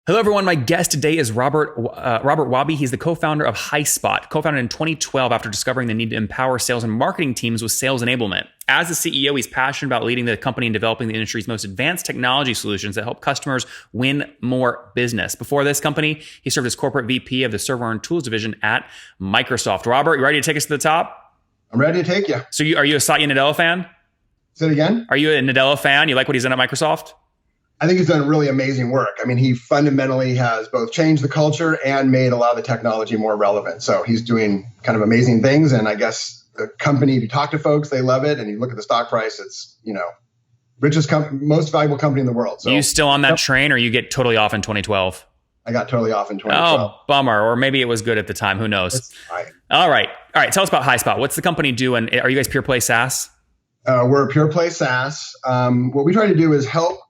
Hello, everyone. My guest today is Robert Wahbe. He's the co-founder of HighSpot, co-founded in 2012 after discovering the need to empower sales and marketing teams with sales enablement. As the CEO, he's passionate about leading the company and developing the industry's most advanced technology solutions that help customers win more business. Before this company, he served as corporate VP of the Server and Tools division at Microsoft. Robert, you ready to take us to the top? I'm ready to take you. So are you a Satya Nadella fan? Say it again? Are you a Nadella fan? You like what he's done at Microsoft? I think he's done really amazing work. I mean, he fundamentally has both changed the culture and made a lot of the technology more relevant. So he's doing kind of amazing things. And I guess the company, if you talk to folks, they love it. And you look at the stock price, it's, most valuable company in the world. So you still on that train, or you get totally off in 2012? I got totally off in 2012. Oh, bummer. Or maybe it was good at the time. Who knows? That's fine. All right. Tell us about HighSpot. What's the company do? And are you guys pure play SaaS? We're a pure play SaaS. What we try to do is help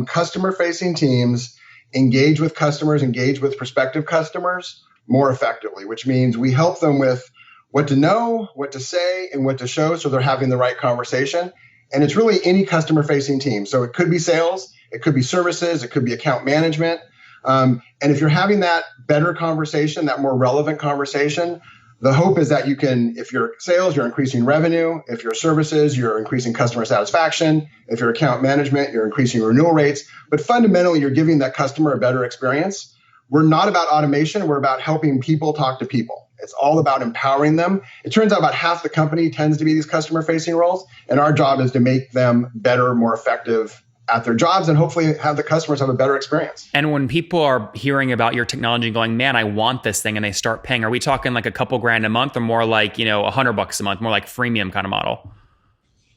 customer-facing teams engage with customers, engage with prospective customers more effectively, which means we help them with what to know, what to say, and what to show so they're having the right conversation. And it's really any customer-facing team. So it could be sales, it could be services, it could be account management. And if you're having that better conversation, that more relevant conversation, the hope is that you can, if you're sales, you're increasing revenue. If you're services, you're increasing customer satisfaction. If you're account management, you're increasing renewal rates. But fundamentally, you're giving that customer a better experience. We're not about automation. We're about helping people talk to people. It's all about empowering them. It turns out about half the company tends to be these customer-facing roles. And our job is to make them better, more effective at their jobs, and hopefully have the customers have a better experience. And when people are hearing about your technology and going, man, I want this thing, and they start paying, are we talking like a couple grand a month, or more like, $100 a month, more like freemium kind of model?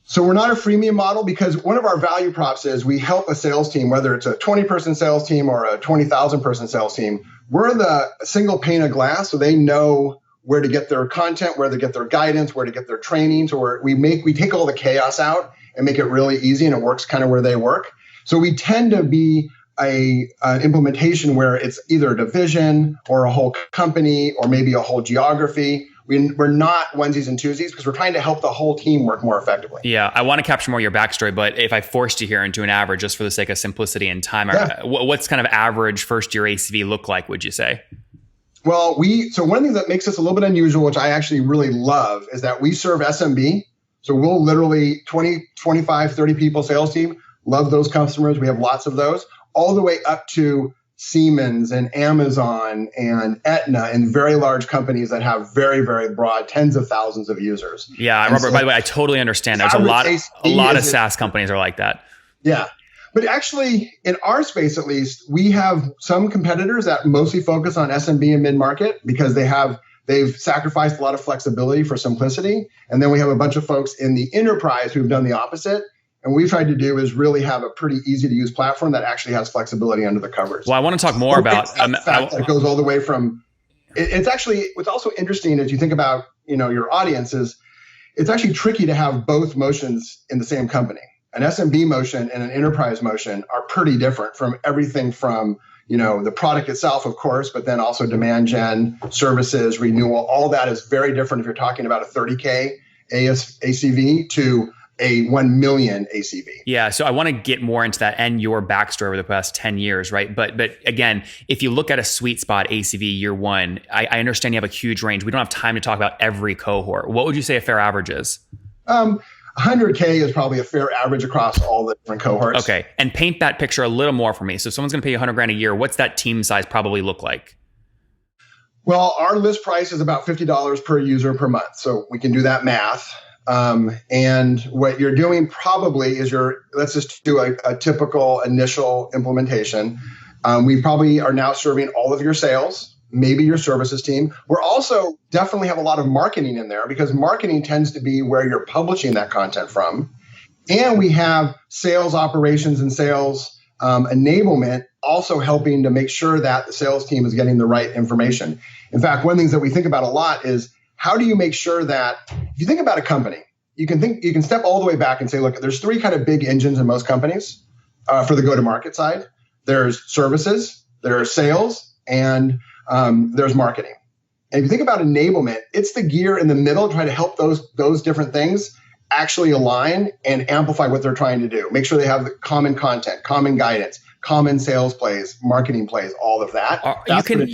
So we're not a freemium model, because one of our value props is we help a sales team, whether it's a 20-person sales team or a 20,000-person sales team. We're the single pane of glass, so they know where to get their content, where to get their guidance, where to get their training. So we take all the chaos out and make it really easy, and it works kind of where they work. So we tend to be an implementation where it's either a division or a whole company or maybe a whole geography. We're not onesies and twosies, because we're trying to help the whole team work more effectively. Yeah, I want to capture more of your backstory, but if I forced you here into an average, just for the sake of simplicity and time, what's kind of average first-year ACV look like, would you say? Well, so one thing that makes us a little bit unusual, which I actually really love, is that we serve SMB. So we'll literally 20, 25, 30 people sales team, love those customers. We have lots of those, all the way up to Siemens and Amazon and Aetna and very large companies that have very, very broad, tens of thousands of users. Yeah, Robert, by the way, I totally understand. There's a lot of SaaS companies are like that. Yeah. But actually, in our space, at least, we have some competitors that mostly focus on SMB and mid-market, because they've sacrificed a lot of flexibility for simplicity. And then we have a bunch of folks in the enterprise who've done the opposite. And what we've tried to do is really have a pretty easy to use platform that actually has flexibility under the covers. Well, I want to talk more about that goes all the way from. It's actually, what's also interesting as you think about your audience is, it's actually tricky to have both motions in the same company. An SMB motion and an enterprise motion are pretty different from everything from the product itself, of course, but then also demand gen, services, renewal. All that is very different if you're talking about a 30K ACV to a 1 million ACV. Yeah, so I want to get more into that and your backstory over the past 10 years, right? But again, if you look at a sweet spot ACV year one, I understand you have a huge range. We don't have time to talk about every cohort. What would you say a fair average is? 100K is probably a fair average across all the different cohorts. Okay, and paint that picture a little more for me. So if someone's going to pay you 100 grand a year, what's that team size probably look like? Well, our list price is about $50 per user per month. So we can do that math. And what you're doing probably is let's just do a typical initial implementation. We probably are now serving all of your sales, maybe your services team. We're also definitely have a lot of marketing in there, because marketing tends to be where you're publishing that content from. And we have sales operations and sales enablement also helping to make sure that the sales team is getting the right information. In fact, one of the things that we think about a lot is, how do you make sure that if you think about a company, you can step all the way back and say, look, there's three kind of big engines in most companies for the go-to-market side. There's services, there's sales, and there's marketing. And if you think about enablement, it's the gear in the middle trying to help those different things actually align and amplify what they're trying to do. Make sure they have the common content, common guidance, common sales plays, marketing plays, all of that.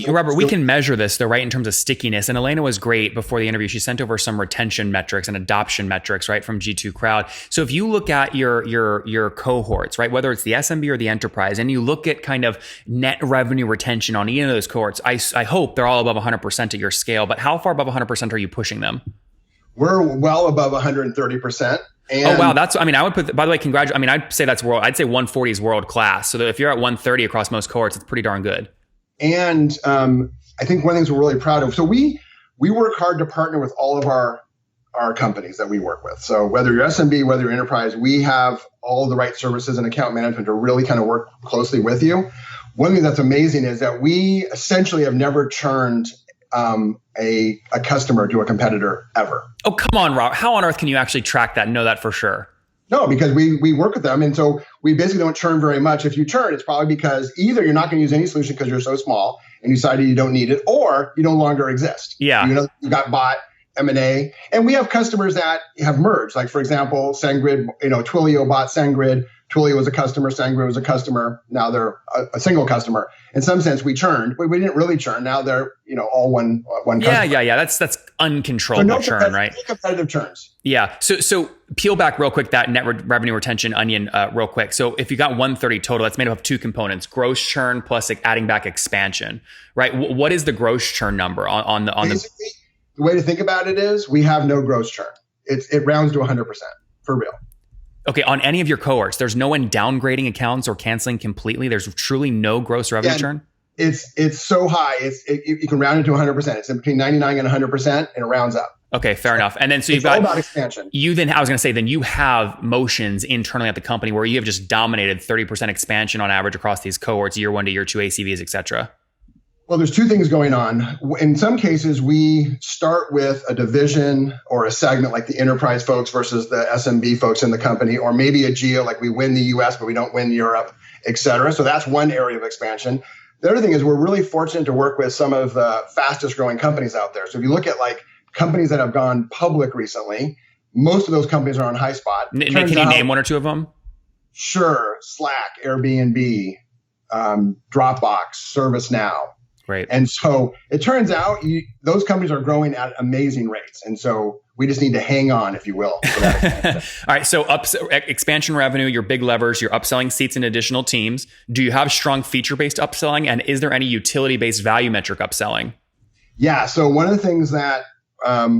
Robert, we can measure this though, right? In terms of stickiness. And Elena was great before the interview. She sent over some retention metrics and adoption metrics, right, from G2 Crowd. So if you look at your cohorts, right, whether it's the SMB or the enterprise, and you look at kind of net revenue retention on either of those cohorts, I hope they're all above 100% at your scale. But how far above 100% are you pushing them? We're well above 130%. And oh, wow. I would put, by the way, I'd say that's I'd say 140 is world class. So that if you're at 130 across most cohorts, it's pretty darn good. And I think one of the things we're really proud of, so we work hard to partner with all of our companies that we work with. So whether you're SMB, whether you're enterprise, we have all the right services and account management to really kind of work closely with you. One thing that's amazing is that we essentially have never churned a customer to a competitor ever. Oh, come on, Rob. How on earth can you actually track that and know that for sure? No, because we work with them. And so we basically don't churn very much. If you churn, it's probably because either you're not going to use any solution because you're so small and you decided you don't need it, or you no longer exist. Yeah. You got bought, M&A. And we have customers that have merged. Like, for example, SendGrid, Twilio bought SendGrid. Twilio was a customer, SendGrid was a customer. Now they're a single customer. In some sense, we churned, but we didn't really churn. Now they're, all one customer. Yeah. That's uncontrollable churn, right? No competitive churns. Yeah. So peel back real quick that net revenue retention onion real quick. So if you got 130 total, that's made up of two components: gross churn plus adding back expansion, right? What is the gross churn number on Basically, the way to think about it is we have no gross churn. It rounds to 100% for real. Okay, on any of your cohorts, there's no one downgrading accounts or canceling completely. There's truly no gross revenue churn. It's so high. You can round it to 100%. It's in between 99 and 100%, and it rounds up. Okay, fair enough. And then so you've all got about expansion. I was going to say, then you have motions internally at the company where you have just dominated 30% expansion on average across these cohorts, year 1 to year 2 ACVs, et cetera. Well, there's two things going on. In some cases, we start with a division or a segment like the enterprise folks versus the SMB folks in the company, or maybe a geo, like we win the US, but we don't win Europe, et cetera. So that's one area of expansion. The other thing is we're really fortunate to work with some of the fastest growing companies out there. So if you look at like companies that have gone public recently, most of those companies are on HighSpot. Can you name one or two of them? Sure. Slack, Airbnb, Dropbox, ServiceNow. Right. And so it turns out those companies are growing at amazing rates. And so we just need to hang on, if you will. For that All right. So expansion revenue, your big levers, you're upselling seats in additional teams. Do you have strong feature-based upselling? And is there any utility-based value metric upselling? Yeah. So one of the things that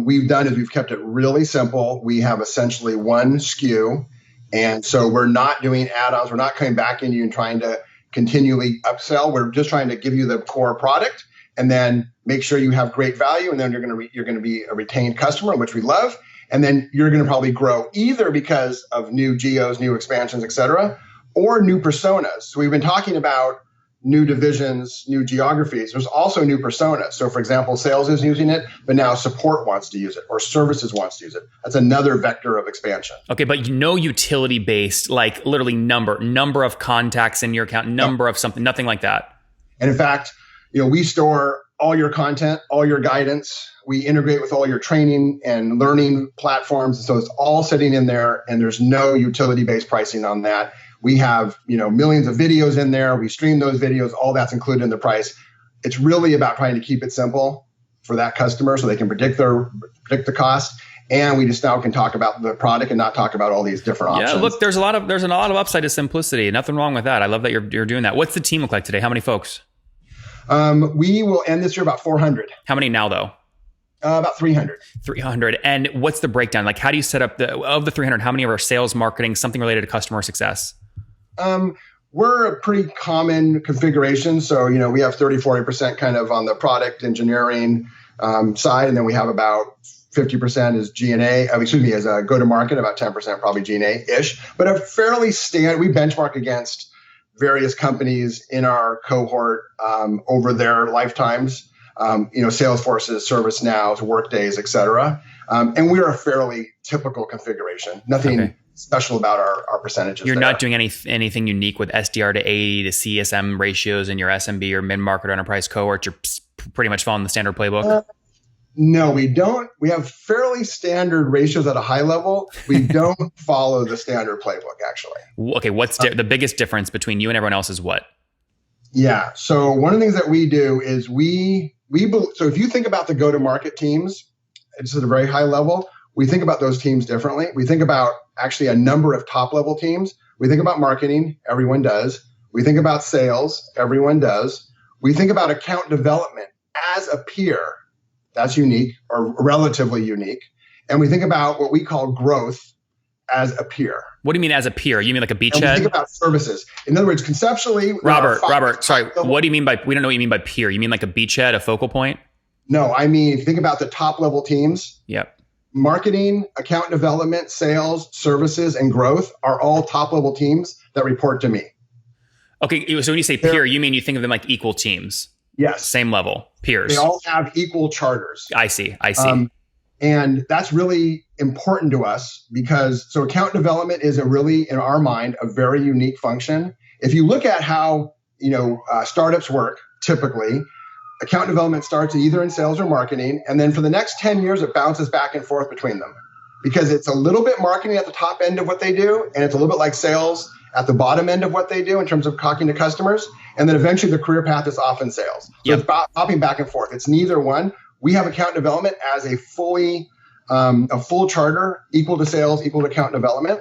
we've done is we've kept it really simple. We have essentially one SKU. And so we're not doing add-ons. We're not coming back in you and trying to continually upsell. We're just trying to give you the core product and then make sure you have great value. And then you're going to be a retained customer, which we love. And then you're going to probably grow either because of new geos, new expansions, et cetera, or new personas. So we've been talking about new divisions, new geographies. There's also new personas. So for example, sales is using it, but now support wants to use it or services wants to use it. That's another vector of expansion. Okay, but no utility based, like literally number of contacts in your account, number of something, nothing like that. And in fact, we store all your content, all your guidance. We integrate with all your training and learning platforms. So it's all sitting in there, and there's no utility-based pricing on that. We have, millions of videos in there. We stream those videos. All that's included in the price. It's really about trying to keep it simple for that customer so they can predict the cost. And we just now can talk about the product and not talk about all these different options. Yeah, look, there's a lot of upside to simplicity. Nothing wrong with that. I love that you're doing that. What's the team look like today? How many folks? We will end this year about 400. How many now, though? About 300. 300. And what's the breakdown? Like, how do you set up of the 300, how many are sales, marketing, something related to customer success? We're a pretty common configuration. So, we have 30-40% kind of on the product engineering side. And then we have about 50% is G&A, as a go-to-market, about 10% probably G&A-ish. But a fairly standard, we benchmark against various companies in our cohort over their lifetimes. Salesforce's, ServiceNow's, Workday's, et cetera. And we're a fairly typical configuration. Nothing special about our percentages. You're not doing anything unique with SDR to AE to CSM ratios in your SMB or mid-market or enterprise cohort. You're pretty much following the standard playbook. No, we don't. We have fairly standard ratios at a high level. We don't follow the standard playbook, actually. Okay, what's the biggest difference between you and everyone else is what? Yeah. So one of the things that we do is so if you think about the go-to-market teams, it's at a very high level, we think about those teams differently. We think about actually a number of top-level teams. We think about marketing, everyone does. We think about sales, everyone does. We think about account development as a peer. That's unique or relatively unique. And we think about what we call growth as a peer. What do you mean as a peer? You mean like a beachhead? And we think about services. In other words, conceptually, Robert, sorry. What do you mean by, we don't know what you mean by peer. You mean like a beachhead, a focal point? No, I mean, think about the top level teams. Yep. Marketing, account development, sales, services, and growth are all top level teams that report to me. Okay. So when you say peer, you mean you think of them like equal teams? Yes. Same level, peers. They all have equal charters. I see. And that's really important to us because account development is in our mind, a very unique function. If you look at how, startups work, typically, account development starts either in sales or marketing. And then for the next 10 years, it bounces back and forth between them because it's a little bit marketing at the top end of what they do. And it's a little bit like sales at the bottom end of what they do in terms of talking to customers. And then eventually the career path is often sales. So it's hopping back and forth. It's neither one. We have account development as a full charter, equal to sales, equal to account development.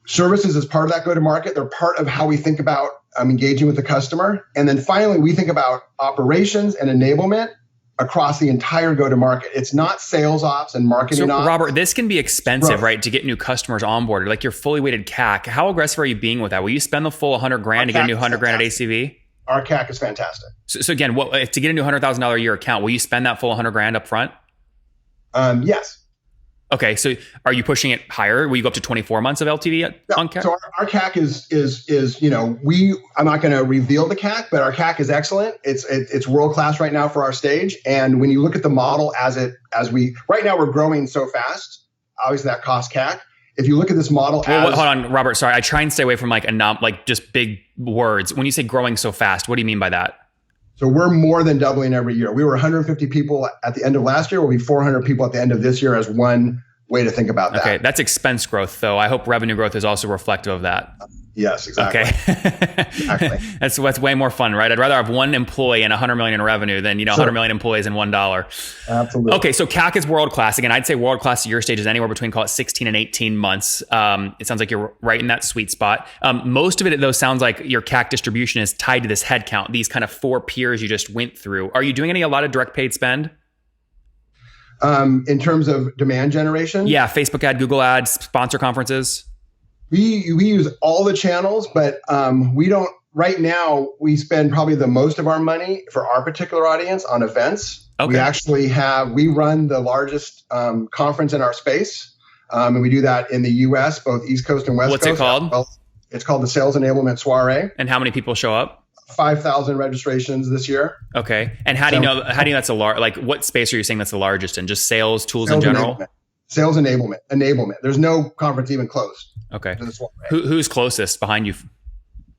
Services is part of that go-to-market. They're part of how we think about engaging with the customer. And then finally, we think about operations and enablement across the entire go-to-market. It's not sales ops and marketing ops. Robert, this can be expensive, right? To get new customers onboarded, like your fully weighted CAC. How aggressive are you being with that? Will you spend the full $100,000 to get a new $100,000 at ACV? Our CAC is fantastic. So again, to get a new $100,000 a year account, will you spend that full $100,000 up front? Yes. Okay, so are you pushing it higher? Will you go up to 24 months of LTV on CAC? So our CAC is I'm not going to reveal the CAC, but our CAC is excellent. It's world class right now for our stage. And when you look at the model right now we're growing so fast, obviously that costs CAC. If you look at this model, hold on, Robert. Sorry, I try and stay away from like just big words. When you say growing so fast, what do you mean by that? So we're more than doubling every year. We were 150 people at the end of last year. We'll be 400 people at the end of this year as one way to think about that. Okay, that's expense growth, though. I hope revenue growth is also reflective of that. Yes, exactly. Okay. Exactly. That's way more fun, right? I'd rather have one employee and 100 million in revenue than 100 million employees and $1. Absolutely. Okay, so CAC is world class. Again, I'd say world class at your stage is anywhere between, call it 16 and 18 months. It sounds like you're right in that sweet spot. Most of it, though, sounds like your CAC distribution is tied to this headcount, these kind of 4 peers you just went through. Are you doing a lot of direct paid spend? In terms of demand generation? Yeah, Facebook ad, Google ads, sponsor conferences. We use all the channels, but we don't. Right now, we spend probably the most of our money for our particular audience on events. Okay. We run the largest conference in our space, and we do that in the U.S., both East Coast and West Coast. What's it called? Well, it's called the Sales Enablement Soiree. And how many people show up? 5,000 registrations this year. Okay. And how do you know that's a large, like what space are you saying that's the largest in? Just sales tools in general? Sales enablement. There's no conference even close. Okay. Who's closest behind you?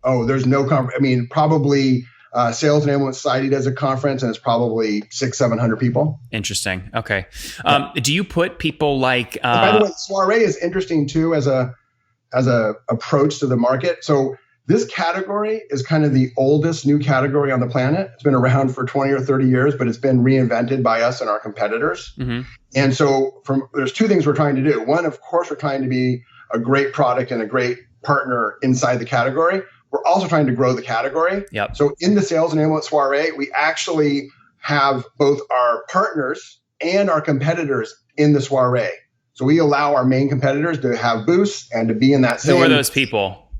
Oh, there's no conference. I mean, probably Sales Enablement Society does a conference and it's probably 600-700 people. Interesting. Okay. Do you put people like... by the way, soiree is interesting too as a approach to the market. So this category is kind of the oldest new category on the planet. It's been around for 20 or 30 years, but it's been reinvented by us and our competitors. Mm-hmm. And so there's 2 things we're trying to do. One, of course, we're trying to be a great product and a great partner inside the category. We're also trying to grow the category. Yep. So in the Sales Enablement Soiree, we actually have both our partners and our competitors in the soiree. So we allow our main competitors to have booths and to be in that same... Who are those people?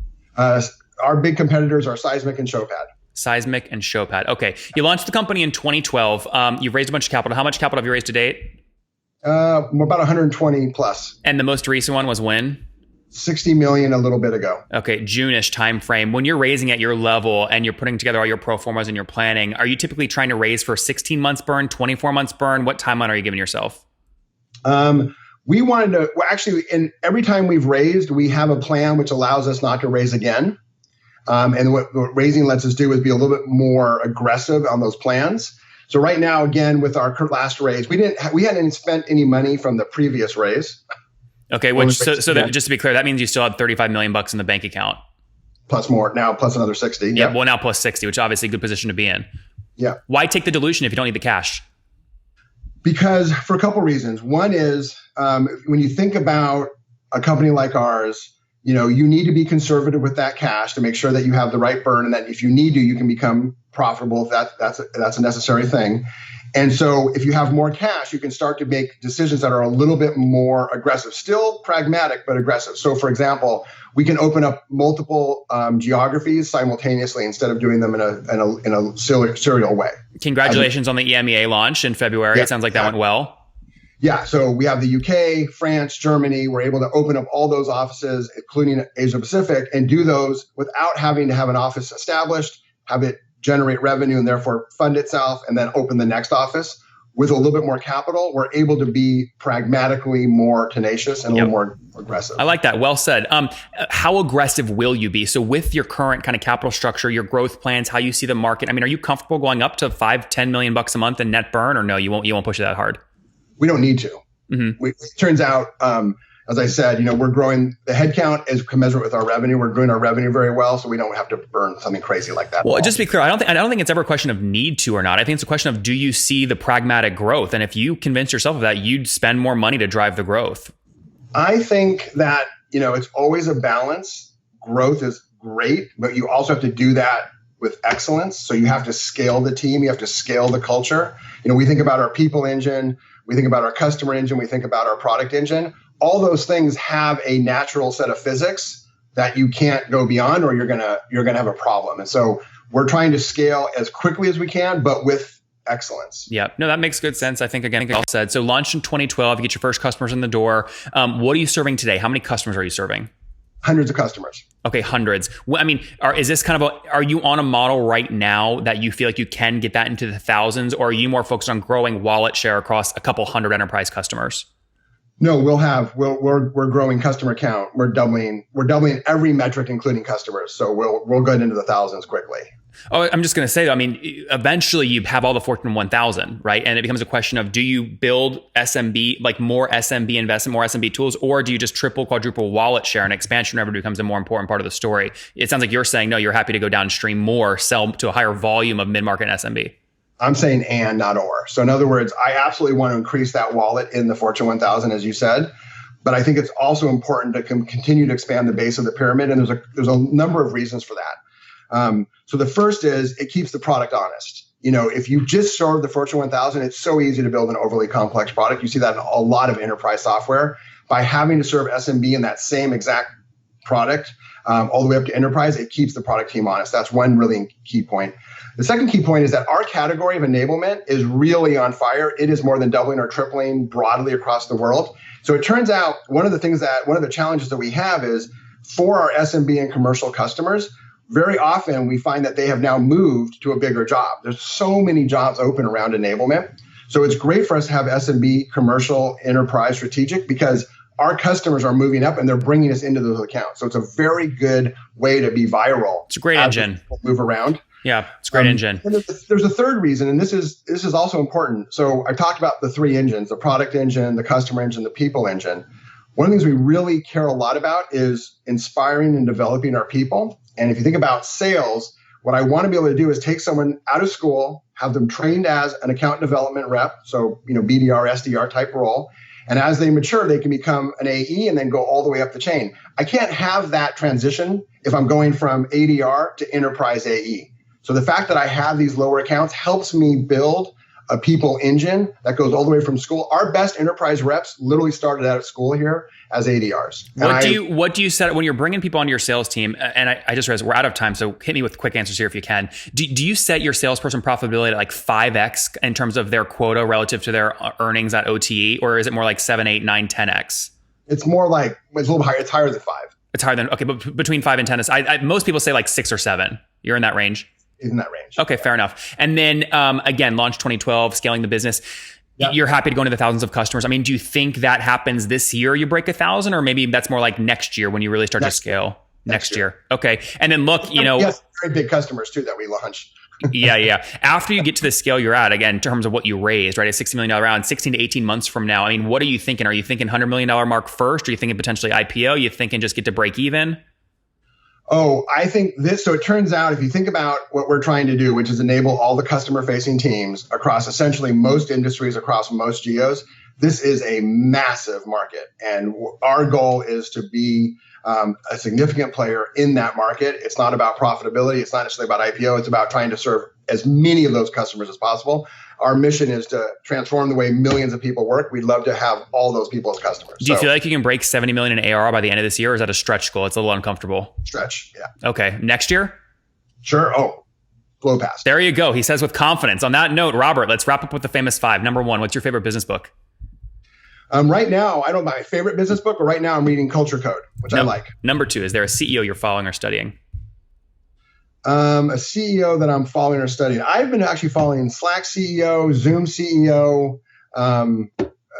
Our big competitors are Seismic and Showpad. Seismic and Showpad. Okay. You launched the company in 2012. You've raised a bunch of capital. How much capital have you raised to date? About 120 plus. And the most recent one was when? 60 million a little bit ago. Okay, June-ish timeframe. When you're raising at your level and you're putting together all your pro formas and your planning, are you typically trying to raise for 16 months burn, 24 months burn? What timeline are you giving yourself? We wanted to, and every time we've raised, we have a plan which allows us not to raise again. And what raising lets us do is be a little bit more aggressive on those plans. So right now, again, with our last raise, we hadn't spent any money from the previous raise. Okay, which that, just to be clear, that means you still have 35 million bucks in the bank account. Plus more now, plus another 60. Yeah, well now plus 60, which is obviously a good position to be in. Yeah. Why take the dilution if you don't need the cash? Because for a couple of reasons. One is when you think about a company like ours, you need to be conservative with that cash to make sure that you have the right burn, and that if you need to, you can become profitable. If that's a necessary thing. And so if you have more cash, you can start to make decisions that are a little bit more aggressive, still pragmatic, but aggressive. So for example, we can open up multiple geographies simultaneously instead of doing them in a serial way. Congratulations on the EMEA launch in February. It sounds like that went well. Yeah. So we have the UK, France, Germany. We're able to open up all those offices, including Asia Pacific, and do those without having to have an office established, have it generate revenue and therefore fund itself, and then open the next office. With a little bit more capital, we're able to be pragmatically more tenacious and a little more aggressive. I like that. Well said. How aggressive will you be? So with your current kind of capital structure, your growth plans, how you see the market, I mean, are you comfortable going up to $5-10 million bucks a month in net burn, or no, you won't push it that hard? We don't need to. It turns out, as I said, we're growing the headcount is commensurate with our revenue. We're growing our revenue very well, so we don't have to burn something crazy like that. Well, just to be clear, I don't think it's ever a question of need to or not. I think it's a question of, do you see the pragmatic growth? And if you convince yourself of that, you'd spend more money to drive the growth. I think that, it's always a balance. Growth is great, but you also have to do that with excellence. So you have to scale the team. You have to scale the culture. We think about our people engine. We think about our customer engine. We think about our product engine. All those things have a natural set of physics that you can't go beyond, or you're gonna have a problem. And so we're trying to scale as quickly as we can, but with excellence. Yeah, no, that makes good sense. I think, again, all said. So launched in 2012, you get your first customers in the door. What are you serving today? How many customers are you serving? Hundreds of customers. Okay, hundreds. Well, I mean, is this kind of are you on a model right now that you feel like you can get that into the thousands, or are you more focused on growing wallet share across a couple hundred enterprise customers? No, we're growing customer count. We're doubling every metric, including customers. So we'll get into the thousands quickly. Oh, I'm just going to say, I mean, eventually you have all the Fortune 1000, right? And it becomes a question of, do you build SMB, like more SMB investment, more SMB tools, or do you just triple, quadruple wallet share, and expansion revenue becomes a more important part of the story? It sounds like you're saying, no, you're happy to go downstream more, sell to a higher volume of mid-market and SMB. I'm saying and, not or. So in other words, I absolutely want to increase that wallet in the Fortune 1000, as you said. But I think it's also important to continue to expand the base of the pyramid. And there's a number of reasons for that. So the first is it keeps the product honest. If you just serve the Fortune 1000, it's so easy to build an overly complex product. You see that in a lot of enterprise software. By having to serve SMB in that same exact product, all the way up to enterprise, it keeps the product team honest. That's one really key point. The second key point is that our category of enablement is really on fire. It is more than doubling or tripling broadly across the world. So it turns out one of the challenges that we have is for our SMB and commercial customers, very often we find that they have now moved to a bigger job. There's so many jobs open around enablement. So it's great for us to have SMB, commercial, enterprise, strategic, because our customers are moving up and they're bringing us into those accounts. So it's a very good way to be viral. It's a great engine. Move around. Yeah, it's a great engine. And there's a third reason, and this is also important. So I talked about the three engines: the product engine, the customer engine, the people engine. One of the things we really care a lot about is inspiring and developing our people. And if you think about sales, what I want to be able to do is take someone out of school, have them trained as an account development rep, so BDR, SDR type role. And as they mature, they can become an AE and then go all the way up the chain. I can't have that transition if I'm going from ADR to enterprise AE. So the fact that I have these lower accounts helps me build a people engine that goes all the way from school. Our best enterprise reps literally started out of school here as ADRs. What do you set when you're bringing people onto your sales team? And I just realized we're out of time, so hit me with quick answers here if you can. Do you set your salesperson profitability at like 5x in terms of their quota relative to their earnings at OTE, or is it more like 7, 8, 9, 10x? It's more like it's a little higher. It's higher than 5. It's higher than but between 5 and 10 is. Most people say like 6 or 7. You're in that range. In that range. Okay, fair enough. And then again, launched 2012, scaling the business. Yep. You're happy to go into the thousands of customers. I mean, do you think that happens this year? You break 1,000, or maybe that's more like next year when you really start to scale? Next year. Okay. And then look, yes, very big customers too that we launch. Yeah. After you get to the scale you're at, again, in terms of what you raised, right, a $60 million round, 16 to 18 months from now, I mean, what are you thinking? Are you thinking $100 million mark first? Are you thinking potentially IPO? Are you thinking just get to break even? Oh, I think so it turns out if you think about what we're trying to do, which is enable all the customer facing teams across essentially most industries, across most geos, this is a massive market. And our goal is to be a significant player in that market. It's not about profitability. It's not necessarily about IPO. It's about trying to serve as many of those customers as possible. Our mission is to transform the way millions of people work. We'd love to have all those people as customers. Do you feel like you can break 70 million in ARR by the end of this year, or is that a stretch goal? It's a little uncomfortable. Stretch, yeah. Okay. Next year? Sure. Oh, blow past. There you go. He says with confidence. On that note, Robert, let's wrap up with the famous five. Number one, what's your favorite business book? Right now, I don't know my favorite business book, but right now I'm reading Culture Code, which I like. Number two, is there a CEO you're following or studying? A CEO that I'm following or studying. I've been actually following Slack CEO, Zoom CEO.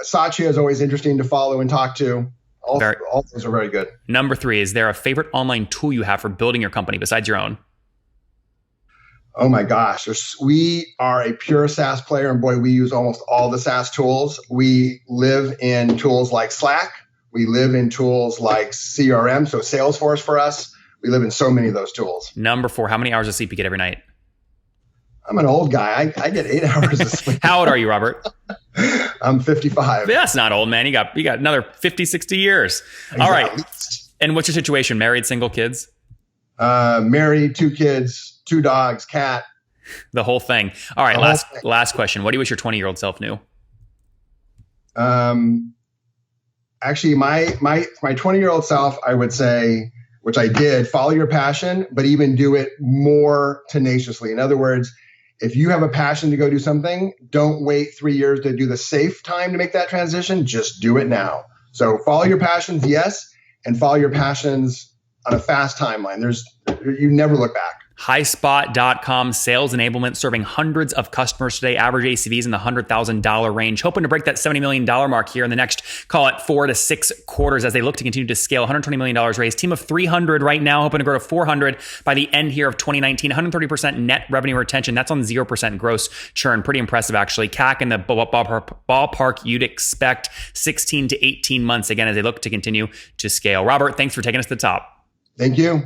Satya is always interesting to follow and talk to. All those are very good. Number three, is there a favorite online tool you have for building your company besides your own? Oh my gosh. We are a pure SaaS player, and boy, we use almost all the SaaS tools. We live in tools like Slack. We live in tools like CRM, so Salesforce for us. We live in so many of those tools. Number four, how many hours of sleep you get every night? I'm an old guy. I get 8 hours of sleep. How old are you, Robert? I'm 55. That's not old, man. You got another 50, 60 years. Exactly. All right. And what's your situation? Married, single, kids? Married, 2 kids, 2 dogs, cat. The whole thing. All right. Last question. What do you wish your 20-year-old self knew? Actually, my 20-year-old self, I would say, which I did, follow your passion, but even do it more tenaciously. In other words, if you have a passion to go do something, don't wait 3 years to do the safe time to make that transition. Just do it now. So follow your passions, yes, and follow your passions on a fast timeline. You never look back. HighSpot.com, sales enablement, serving hundreds of customers today. Average ACVs in the $100,000 range. Hoping to break that $70 million mark here in the next, call it 4 to 6 quarters as they look to continue to scale. $120 million raised. Team of 300 right now, hoping to grow to 400 by the end here of 2019. 130% net revenue retention. That's on 0% gross churn. Pretty impressive, actually. CAC in the ballpark you'd expect. 16 to 18 months, again, as they look to continue to scale. Robert, thanks for taking us to the top. Thank you.